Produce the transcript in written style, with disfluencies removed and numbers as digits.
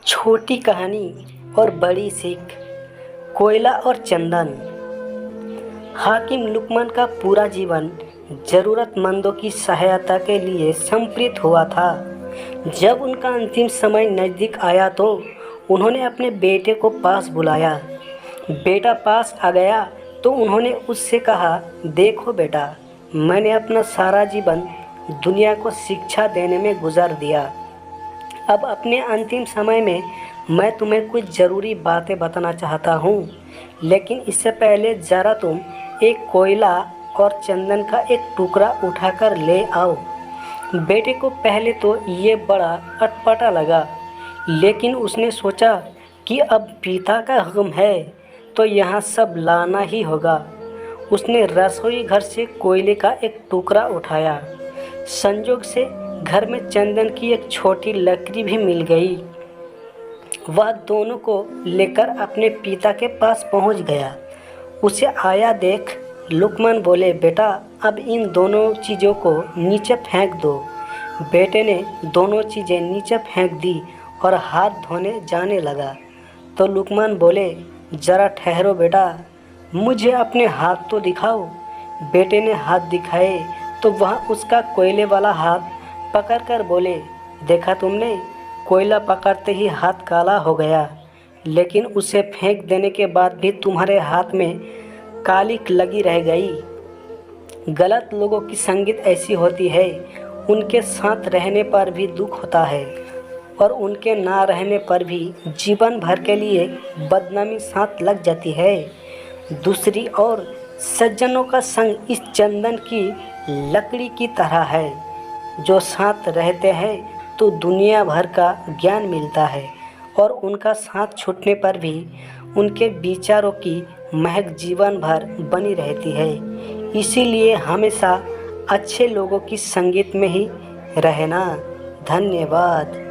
छोटी कहानी और बड़ी सीख। कोयला और चंदन। हाकिम लुकमान का पूरा जीवन ज़रूरतमंदों की सहायता के लिए समर्पित हुआ था। जब उनका अंतिम समय नज़दीक आया तो उन्होंने अपने बेटे को पास बुलाया। बेटा पास आ गया तो उन्होंने उससे कहा, देखो बेटा, मैंने अपना सारा जीवन दुनिया को शिक्षा देने में गुजार दिया। अब अपने अंतिम समय में मैं तुम्हें कुछ ज़रूरी बातें बताना चाहता हूँ, लेकिन इससे पहले ज़रा तुम एक कोयला और चंदन का एक टुकड़ा उठाकर ले आओ। बेटे को पहले तो ये बड़ा अटपटा लगा, लेकिन उसने सोचा कि अब पिता का हुक्म है तो यहाँ सब लाना ही होगा। उसने रसोई घर से कोयले का एक टुकड़ा उठाया। संयोग से घर में चंदन की एक छोटी लकड़ी भी मिल गई। वह दोनों को लेकर अपने पिता के पास पहुंच गया। उसे आया देख लुकमान बोले, बेटा, अब इन दोनों चीज़ों को नीचे फेंक दो। बेटे ने दोनों चीज़ें नीचे फेंक दी और हाथ धोने जाने लगा। तो लुकमान बोले, ज़रा ठहरो बेटा, मुझे अपने हाथ तो दिखाओ। बेटे ने हाथ दिखाए तो वह उसका कोयले वाला हाथ पकड़कर बोले, देखा तुमने, कोयला पकड़ते ही हाथ काला हो गया, लेकिन उसे फेंक देने के बाद भी तुम्हारे हाथ में कालिक लगी रह गई। गलत लोगों की संगत ऐसी होती है, उनके साथ रहने पर भी दुख होता है और उनके ना रहने पर भी जीवन भर के लिए बदनामी साथ लग जाती है। दूसरी ओर सज्जनों का संग इस चंदन की लकड़ी की तरह है, जो साथ रहते हैं तो दुनिया भर का ज्ञान मिलता है और उनका साथ छूटने पर भी उनके विचारों की महक जीवन भर बनी रहती है। इसीलिए हमेशा अच्छे लोगों की संगत में ही रहना। धन्यवाद।